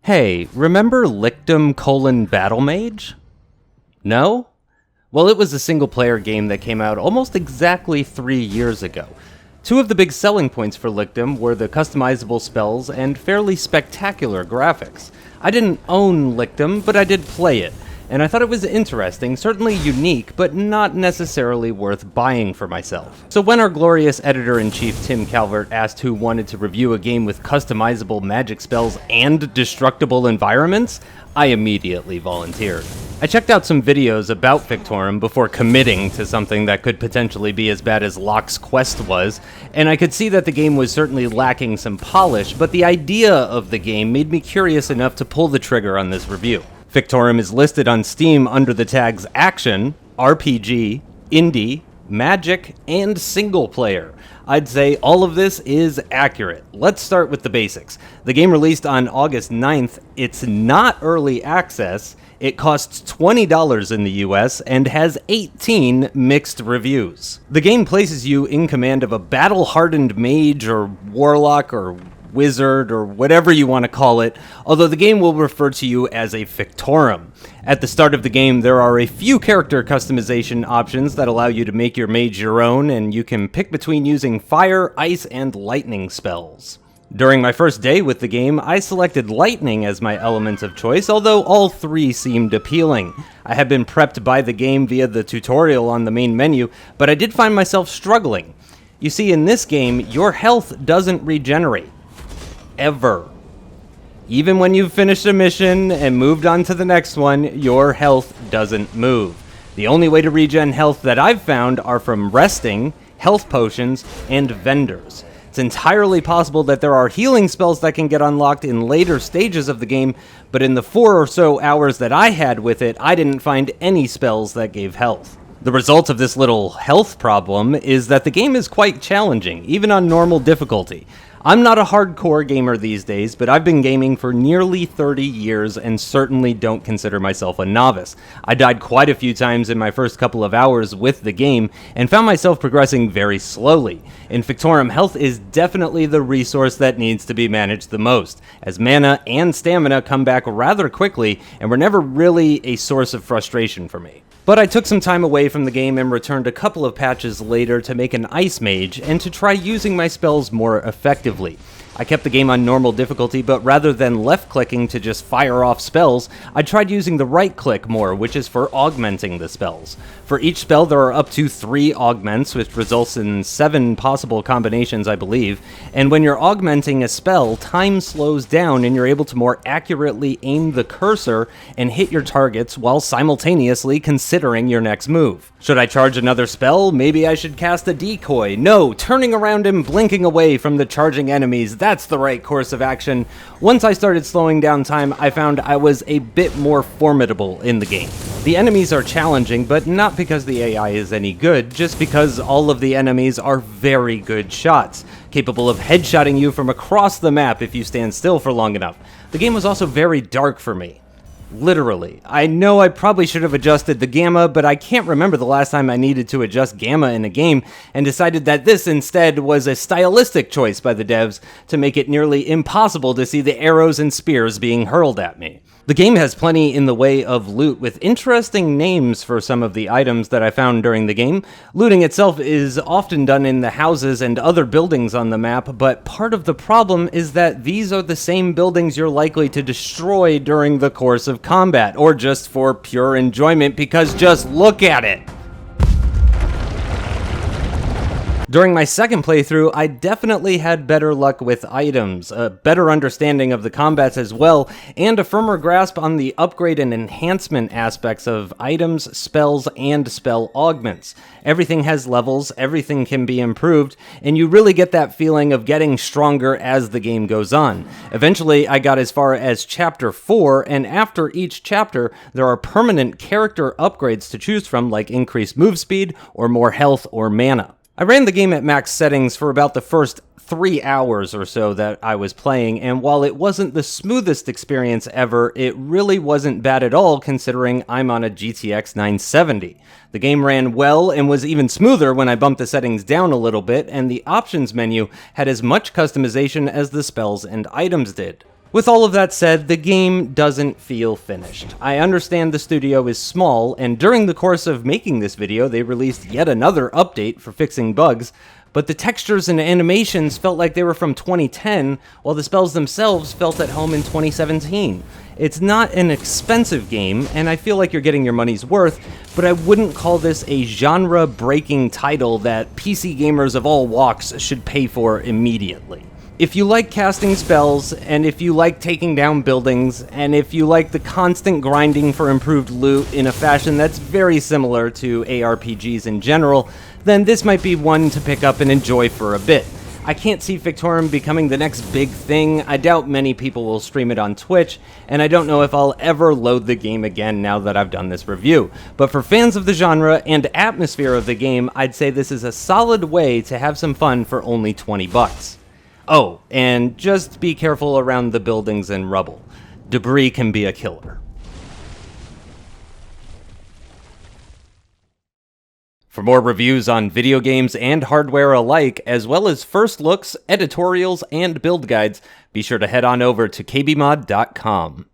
Hey, remember Lichdom: Battlemage? No? Well, it was a single-player game that came out almost exactly 3 years ago. Two of the big selling points for Lichdom were the customizable spells and fairly spectacular graphics. I didn't own Lichdom, but I did play it, and I thought it was interesting, certainly unique, but not necessarily worth buying for myself. So when our glorious editor-in-chief Tim Calvert asked who wanted to review a game with customizable magic spells and destructible environments, I immediately volunteered. I checked out some videos about Fictorum before committing to something that could potentially be as bad as Locke's Quest was, and I could see that the game was certainly lacking some polish, but the idea of the game made me curious enough to pull the trigger on this review. Fictorum is listed on Steam under the tags Action, RPG, Indie, Magic, and Single Player. I'd say all of this is accurate. Let's start with the basics. The game released on August 9th. It's not early access. It costs $20 in the US and has 18 mixed reviews. The game places you in command of a battle-hardened mage or warlock or wizard, or whatever you want to call it, although the game will refer to you as a Fictorum. At the start of the game, there are a few character customization options that allow you to make your mage your own, and you can pick between using fire, ice, and lightning spells. During my first day with the game, I selected lightning as my element of choice, although all three seemed appealing. I had been prepped by the game via the tutorial on the main menu, but I did find myself struggling. You see, in this game, your health doesn't regenerate. Ever. Even when you've finished a mission and moved on to the next one, your health doesn't move. The only way to regen health that I've found are from resting, health potions, and vendors. It's entirely possible that there are healing spells that can get unlocked in later stages of the game, but in the 4 or so hours that I had with it, I didn't find any spells that gave health. The result of this little health problem is that the game is quite challenging, even on normal difficulty. I'm not a hardcore gamer these days, but I've been gaming for nearly 30 years and certainly don't consider myself a novice. I died quite a few times in my first couple of hours with the game and found myself progressing very slowly. In Fictorum, health is definitely the resource that needs to be managed the most, as mana and stamina come back rather quickly and were never really a source of frustration for me. But I took some time away from the game and returned a couple of patches later to make an Ice Mage and to try using my spells more effectively. I kept the game on normal difficulty, but rather than left-clicking to just fire off spells, I tried using the right-click more, which is for augmenting the spells. For each spell, there are up to 3 augments, which results in 7 possible combinations, I believe, and when you're augmenting a spell, time slows down and you're able to more accurately aim the cursor and hit your targets while simultaneously considering your next move. Should I charge another spell? Maybe I should cast a decoy. No, turning around and blinking away from the charging enemies, that's the right course of action. Once I started slowing down time, I found I was a bit more formidable in the game. The enemies are challenging, but not because the AI is any good, just because all of the enemies are very good shots, capable of headshotting you from across the map if you stand still for long enough. The game was also very dark for me. Literally. I know I probably should have adjusted the gamma, but I can't remember the last time I needed to adjust gamma in a game, and decided that this instead was a stylistic choice by the devs to make it nearly impossible to see the arrows and spears being hurled at me. The game has plenty in the way of loot, with interesting names for some of the items that I found during the game. Looting itself is often done in the houses and other buildings on the map, but part of the problem is that these are the same buildings you're likely to destroy during the course of combat, or just for pure enjoyment, because just look at it! During my second playthrough, I definitely had better luck with items, a better understanding of the combats as well, and a firmer grasp on the upgrade and enhancement aspects of items, spells, and spell augments. Everything has levels, everything can be improved, and you really get that feeling of getting stronger as the game goes on. Eventually, I got as far as Chapter 4, and after each chapter, there are permanent character upgrades to choose from, like increased move speed, or more health or mana. I ran the game at max settings for about the first 3 hours or so that I was playing, and while it wasn't the smoothest experience ever, it really wasn't bad at all considering I'm on a GTX 970. The game ran well and was even smoother when I bumped the settings down a little bit, and the options menu had as much customization as the spells and items did. With all of that said, the game doesn't feel finished. I understand the studio is small, and during the course of making this video, they released yet another update for fixing bugs, but the textures and animations felt like they were from 2010, while the spells themselves felt at home in 2017. It's not an expensive game, and I feel like you're getting your money's worth, but I wouldn't call this a genre-breaking title that PC gamers of all walks should pay for immediately. If you like casting spells, and if you like taking down buildings, and if you like the constant grinding for improved loot in a fashion that's very similar to ARPGs in general, then this might be one to pick up and enjoy for a bit. I can't see Fictorum becoming the next big thing. I doubt many people will stream it on Twitch, and I don't know if I'll ever load the game again now that I've done this review. But for fans of the genre and atmosphere of the game, I'd say this is a solid way to have some fun for only 20 bucks. Oh, and just be careful around the buildings and rubble. Debris can be a killer. For more reviews on video games and hardware alike, as well as first looks, editorials, and build guides, be sure to head on over to kbmod.com.